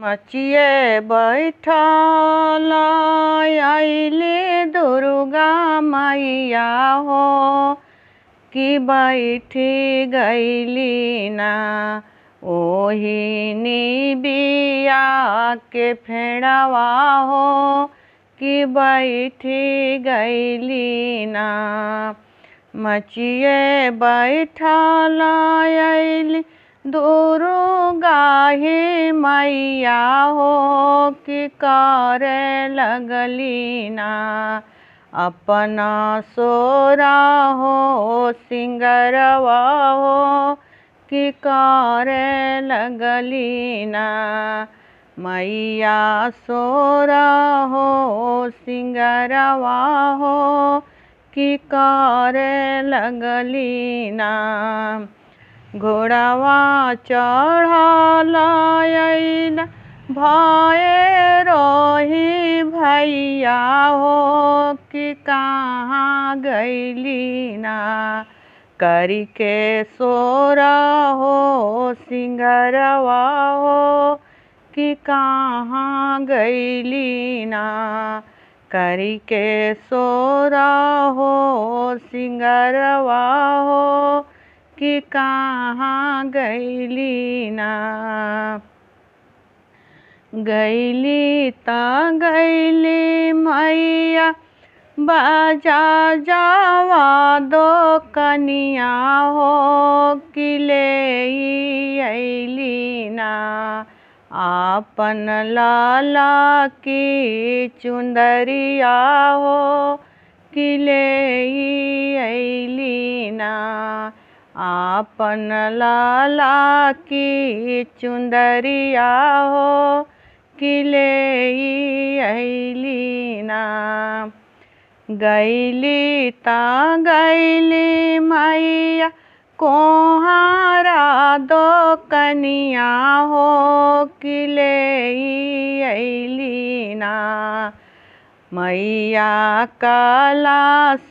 मचिए बैठल अइली दुर्गा मैया हो कि बैठी गईली ना ओही निबिया के फेड़वा हो कि बैठी गईली ना। मचिए बैठल अइली दुर्गा ही मैया हो कि करे लगली ना अपना सोरा हो सिंगरवा हो कि करे लगली ना। मैया सोरा हो सिंगरवा हो कि करे लगली ना। घोड़वा चढ़ल अइला भये रोही भैया हो कि कहाँ गईली ना करी के सोरा हो सिंगरवा हो कि कहाँ गईली ना करी के सोरा हो सिंगरवा हो कि कहाँ गईली ना। गईली ता गईली मैया बाजा जावा दो कनिया हो कि ले अइली ना आपन लाला की चुंदरिया हो कि ले अइली ना आपन लाला की चुंदरिया हो कि ले अइली ना। गईली ता गईली मैया कोहारा दो कनिया हो कि ले अइली ना मैया काला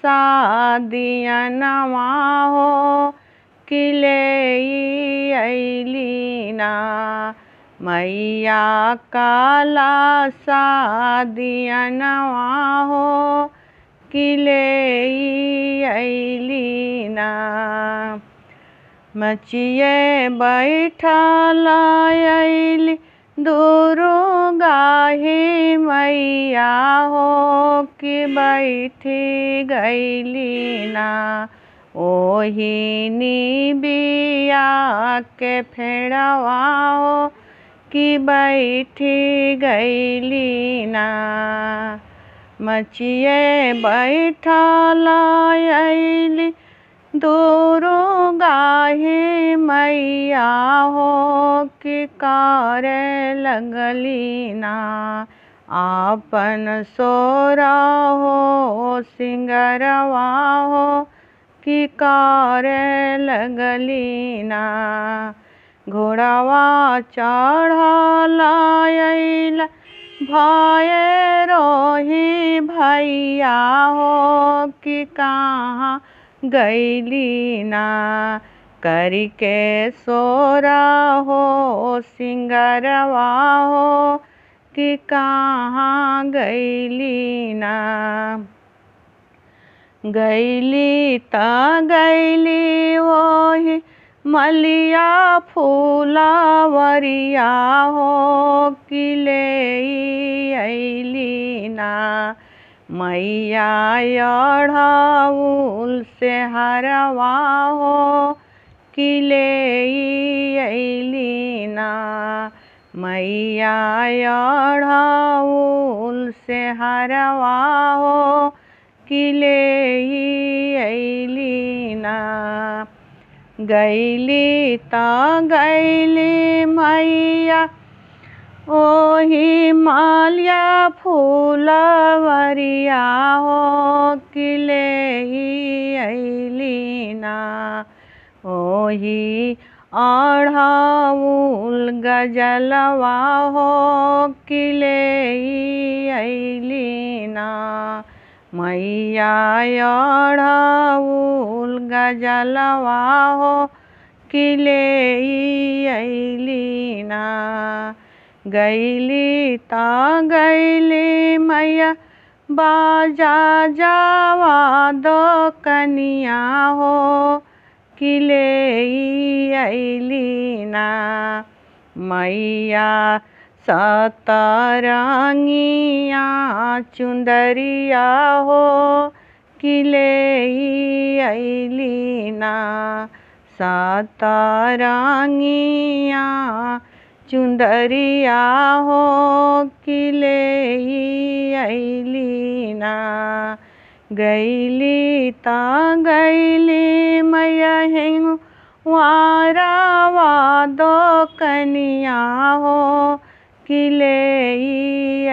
सादियनवा हो कि ले अइली ना मैया काला सादियनवा हो कि ले अइली ना। मचिए बैठल अइली दुर्गा ही मैया हो कि बैठी गईली ना ओही निबिया के फेड़वा हो कि बैठी गईली ना। मचिए बैठल अइली दुर्गा ही मैया हो कि करे लगली ना आपन सोरा हो सिंगरवा हो कि करे लगली ना। घोड़वा चढ़ल अइला भये रोही भैया हो कि कहाँ गईली ना करी के सोरा हो सिंगरवा हो कि कहाँ गईली ना। गईली ता गईली वही मलिया फूलवरिया हो कि ले अइली ना मैया अढ़ऊल से हरवा हो कि ले अइली ना मैया अढ़ऊल से हरवा हो कि ले अइली ना। गईली ता गईली मैया ओही मालिया फूलवरिया हो कि ले अइली ना ओही अढ़ऊल गजलवा हो कि ले अइली ना मैया अढ़ऊल गजलवा हो कि ले अइली ना। गैली ता गैली मैया बाजा जावा दो कनिया हो किले अइली ना। मैया सतरंगिया चुंदरिया हो किले अइली ना। सतरंगिया चुंदरिया हो किले अइली ना। गैली ता गैली मैया हेंगु वारावा दो कनिया हो किले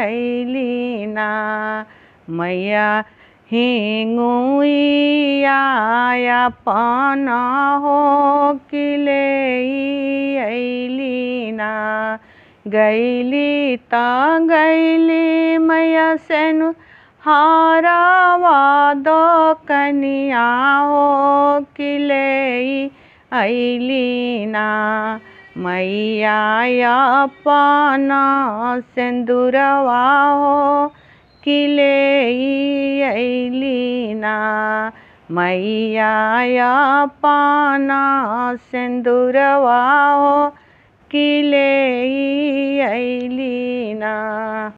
अइली ना। मैया हिंगुइया अपन हो किले अइली ना। गैली ता गैली मैया सेनु हारावा दो कनिया हो किले अइली ना। मैया अपन सिंदूरवा हो किले अइली ना। मैया अपन सिंदूरवा हो किले अइली ना।